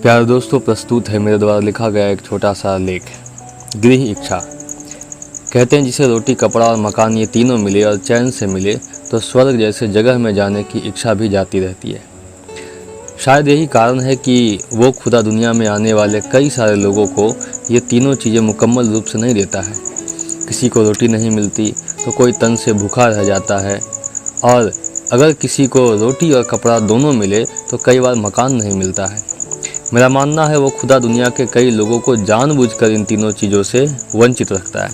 प्यारे दोस्तों, प्रस्तुत है मेरे द्वारा लिखा गया एक छोटा सा लेख। गृह इच्छा। कहते हैं जिसे रोटी, कपड़ा और मकान ये तीनों मिले और चैन से मिले तो स्वर्ग जैसे जगह में जाने की इच्छा भी जाती रहती है। शायद यही कारण है कि वो खुदा दुनिया में आने वाले कई सारे लोगों को ये तीनों चीज़ें मुकम्मल रूप से नहीं देता है। किसी को रोटी नहीं मिलती तो कोई तन से भूखा रह जाता है, और अगर किसी को रोटी और कपड़ा दोनों मिले तो कई बार मकान नहीं मिलता है। मेरा मानना है वो खुदा दुनिया के कई लोगों को जानबूझकर इन तीनों चीज़ों से वंचित रखता है,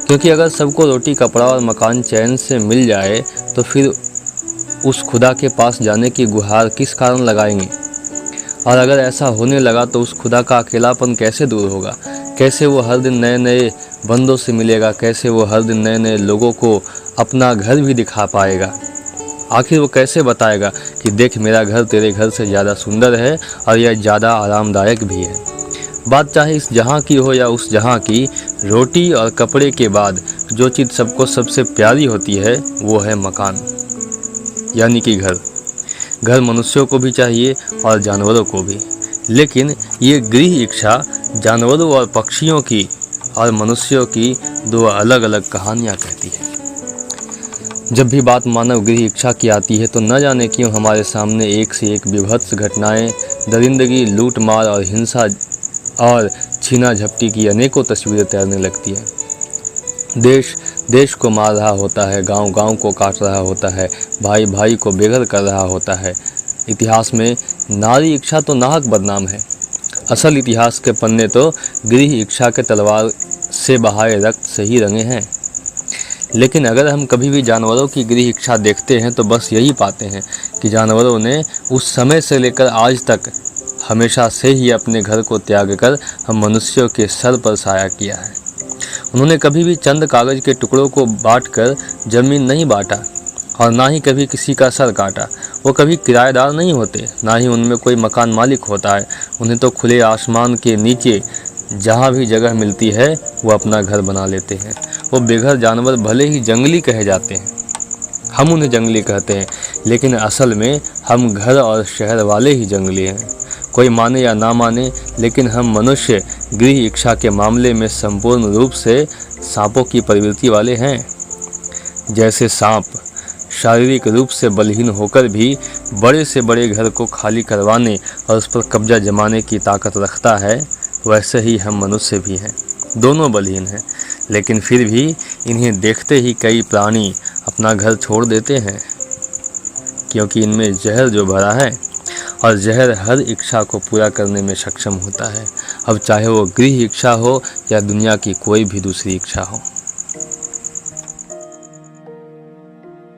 क्योंकि अगर सबको रोटी, कपड़ा और मकान चैन से मिल जाए तो फिर उस खुदा के पास जाने की गुहार किस कारण लगाएंगे। और अगर ऐसा होने लगा तो उस खुदा का अकेलापन कैसे दूर होगा, कैसे वो हर दिन नए नए बंदों से मिलेगा, कैसे वो हर दिन नए नए लोगों को अपना घर भी दिखा पाएगा। आखिर वो कैसे बताएगा कि देख, मेरा घर तेरे घर से ज़्यादा सुंदर है और यह ज़्यादा आरामदायक भी है। बात चाहे इस जहाँ की हो या उस जहाँ की, रोटी और कपड़े के बाद जो चीज़ सबको सबसे प्यारी होती है वो है मकान, यानी कि घर। घर मनुष्यों को भी चाहिए और जानवरों को भी, लेकिन ये गृह इच्छा जानवरों और पक्षियों की और मनुष्यों की दो अलग अलग कहानियाँ कहती है। जब भी बात मानव गृह इच्छा की आती है तो न जाने क्यों हमारे सामने एक से एक विभत्स घटनाएं, दरिंदगी, लूट मार और हिंसा और छीना झपटी की अनेकों तस्वीरें तैरने लगती है। देश देश को मार रहा होता है, गांव गांव को काट रहा होता है, भाई भाई को बेघर कर रहा होता है। इतिहास में नारी इच्छा तो नाहक बदनाम है। असल इतिहास के पन्ने तो गृह इच्छा के तलवार से बहाए रक्त से ही रंगे हैं। लेकिन अगर हम कभी भी जानवरों की गृह इच्छा देखते हैं तो बस यही पाते हैं कि जानवरों ने उस समय से लेकर आज तक हमेशा से ही अपने घर को त्याग कर हम मनुष्यों के सर पर साया किया है। उन्होंने कभी भी चंद कागज के टुकड़ों को बांटकर जमीन नहीं बांटा और ना ही कभी किसी का सर काटा। वो कभी किराएदार नहीं होते, ना ही उनमें कोई मकान मालिक होता है। उन्हें तो खुले आसमान के नीचे जहाँ भी जगह मिलती है वो अपना घर बना लेते हैं। वो बेघर जानवर भले ही जंगली कहे जाते हैं, हम उन्हें जंगली कहते हैं, लेकिन असल में हम घर और शहर वाले ही जंगली हैं। कोई माने या ना माने, लेकिन हम मनुष्य गृह इच्छा के मामले में संपूर्ण रूप से सांपों की प्रवृत्ति वाले हैं। जैसे सांप शारीरिक रूप से बलहीन होकर भी बड़े से बड़े घर को खाली करवाने और उस पर कब्जा जमाने की ताकत रखता है, वैसे ही हम मनुष्य भी हैं। दोनों बलहीन हैं, लेकिन फिर भी इन्हें देखते ही कई प्राणी अपना घर छोड़ देते हैं, क्योंकि इनमें जहर जो भरा है, और जहर हर इच्छा को पूरा करने में सक्षम होता है। अब चाहे वो गृह इच्छा हो या दुनिया की कोई भी दूसरी इच्छा हो।